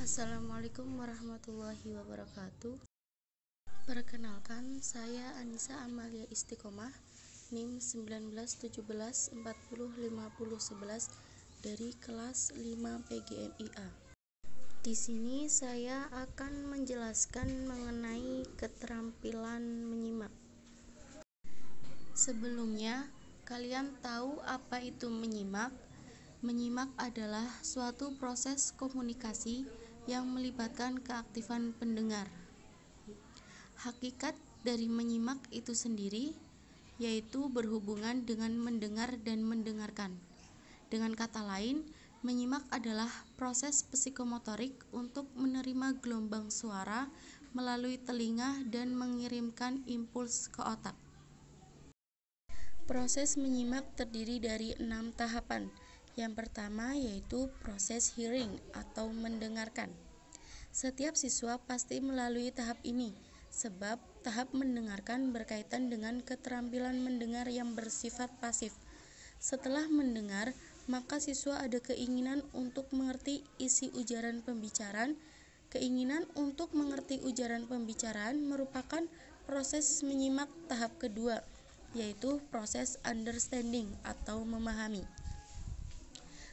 Assalamualaikum warahmatullahi wabarakatuh. Perkenalkan, saya Anissa Amalia Istiqomah, NIM 1917405011 dari kelas 5 PGMIA. Di sini saya akan menjelaskan mengenai keterampilan menyimak. Sebelumnya, kalian tahu apa itu menyimak? Menyimak adalah suatu proses komunikasi yang melibatkan keaktifan pendengar. Hakikat dari menyimak itu sendiri yaitu berhubungan dengan mendengar dan mendengarkan. Dengan kata lain, menyimak adalah proses psikomotorik untuk menerima gelombang suara melalui telinga dan mengirimkan impuls ke otak. Proses menyimak terdiri dari 6 tahapan. Yang pertama yaitu proses hearing atau mendengarkan. Setiap siswa pasti melalui tahap ini, sebab tahap mendengarkan berkaitan dengan keterampilan mendengar yang bersifat pasif. Setelah mendengar, maka siswa ada keinginan untuk mengerti isi ujaran pembicaraan. Keinginan untuk mengerti ujaran pembicaraan merupakan proses menyimak tahap kedua, yaitu proses understanding atau memahami.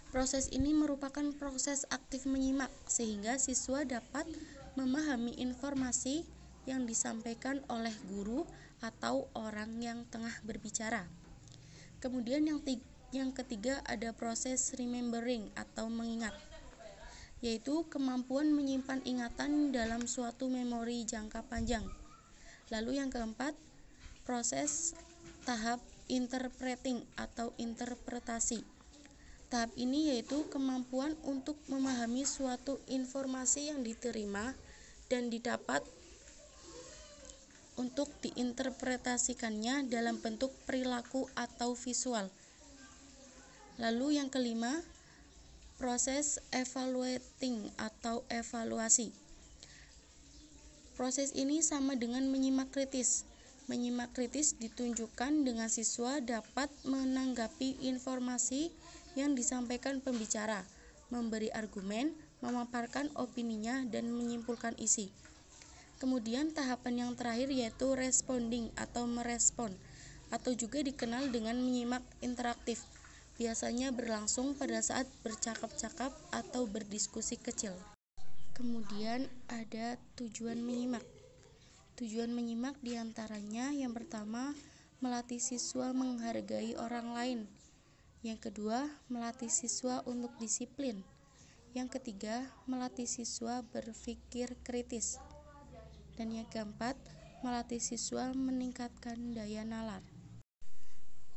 Proses ini merupakan proses aktif menyimak sehingga siswa dapat memahami informasi yang disampaikan oleh guru atau orang yang tengah berbicara. Kemudian yang ketiga ada proses remembering atau mengingat, yaitu kemampuan menyimpan ingatan dalam suatu memori jangka panjang. Lalu yang keempat, proses tahap interpreting atau interpretasi. Tahap ini yaitu kemampuan untuk memahami suatu informasi yang diterima dan didapat untuk diinterpretasikannya dalam bentuk perilaku atau visual. Lalu yang kelima, proses evaluating atau evaluasi. Proses ini sama dengan menyimak kritis. Menyimak kritis ditunjukkan dengan siswa dapat menanggapi informasi yang disampaikan pembicara, memberi argumen, memaparkan opininya, dan menyimpulkan isi. Kemudian tahapan yang terakhir yaitu responding atau merespon, atau juga dikenal dengan menyimak interaktif. Biasanya berlangsung pada saat bercakap-cakap atau berdiskusi kecil. Kemudian ada tujuan menyimak. Tujuan menyimak diantaranya yang pertama, melatih siswa menghargai orang lain. Yang kedua, melatih siswa untuk disiplin. Yang ketiga, melatih siswa berpikir kritis. Dan yang keempat, melatih siswa meningkatkan daya nalar.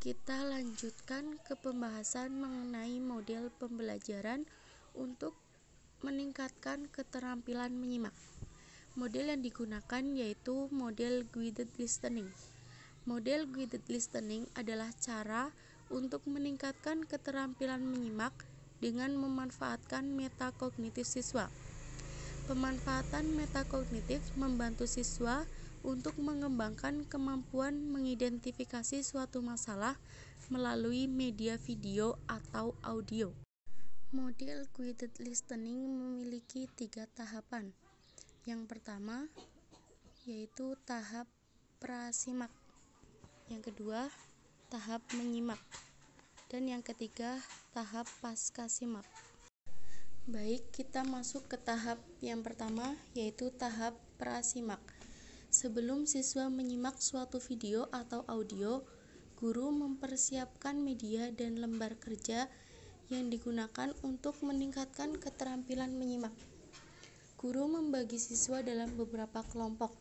Kita lanjutkan ke pembahasan mengenai model pembelajaran untuk meningkatkan keterampilan menyimak. Model yang digunakan yaitu model guided listening. Model guided listening adalah cara untuk meningkatkan keterampilan menyimak dengan memanfaatkan metakognitif siswa. Pemanfaatan metakognitif membantu siswa untuk mengembangkan kemampuan mengidentifikasi suatu masalah melalui media video atau audio. Model guided listening memiliki 3 tahapan. Yang pertama yaitu tahap prasimak. Yang kedua, tahap menyimak. Dan yang ketiga, tahap pascasimak. Baik, kita masuk ke tahap yang pertama, yaitu tahap prasimak. Sebelum siswa menyimak suatu video atau audio, guru mempersiapkan media dan lembar kerja yang digunakan untuk meningkatkan keterampilan menyimak. Guru membagi siswa dalam beberapa kelompok.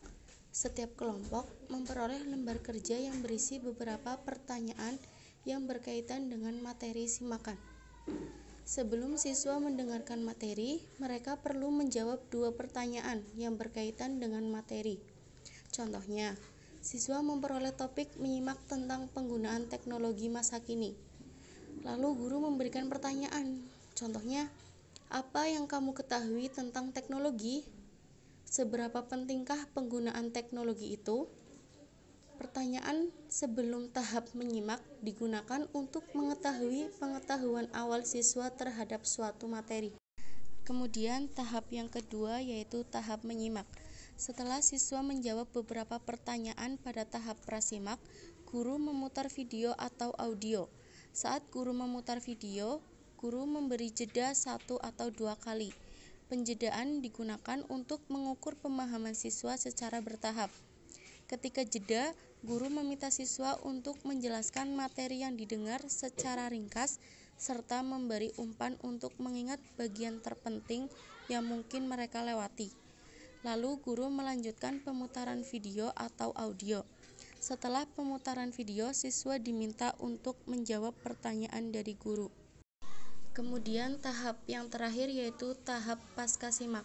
Setiap kelompok memperoleh lembar kerja yang berisi beberapa pertanyaan yang berkaitan dengan materi simakan. Sebelum siswa mendengarkan materi, mereka perlu menjawab 2 pertanyaan yang berkaitan dengan materi. Contohnya, siswa memperoleh topik menyimak tentang penggunaan teknologi masa kini. Lalu guru memberikan pertanyaan. Contohnya, apa yang kamu ketahui tentang teknologi? Seberapa pentingkah penggunaan teknologi itu? Pertanyaan sebelum tahap menyimak digunakan untuk mengetahui pengetahuan awal siswa terhadap suatu materi. Kemudian tahap yang kedua yaitu tahap menyimak. Setelah siswa menjawab beberapa pertanyaan pada tahap prasimak, guru memutar video atau audio. Saat guru memutar video, guru memberi jeda 1 atau 2 kali. Penjedaan digunakan untuk mengukur pemahaman siswa secara bertahap. Ketika jeda, guru meminta siswa untuk menjelaskan materi yang didengar secara ringkas serta memberi umpan untuk mengingat bagian terpenting yang mungkin mereka lewati. Lalu guru melanjutkan pemutaran video atau audio. Setelah pemutaran video, siswa diminta untuk menjawab pertanyaan dari guru. Kemudian tahap yang terakhir yaitu tahap pascasimak.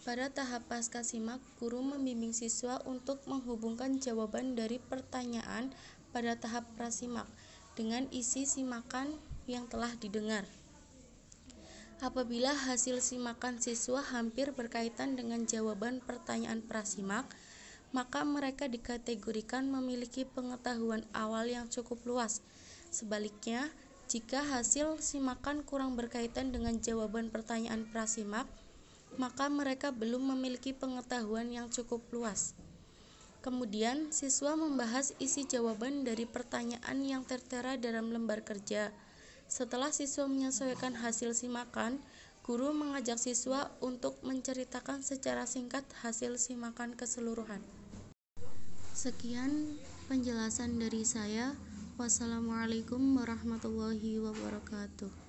Pada tahap pascasimak, guru membimbing siswa untuk menghubungkan jawaban dari pertanyaan pada tahap prasimak dengan isi simakan yang telah didengar. Apabila hasil simakan siswa hampir berkaitan dengan jawaban pertanyaan prasimak, maka mereka dikategorikan memiliki pengetahuan awal yang cukup luas. Sebaliknya, jika hasil simakan kurang berkaitan dengan jawaban pertanyaan prasimak, maka mereka belum memiliki pengetahuan yang cukup luas. Kemudian, siswa membahas isi jawaban dari pertanyaan yang tertera dalam lembar kerja. Setelah siswa menyesuaikan hasil simakan, guru mengajak siswa untuk menceritakan secara singkat hasil simakan keseluruhan. Sekian penjelasan dari saya. Wassalamualaikum warahmatullahi wabarakatuh.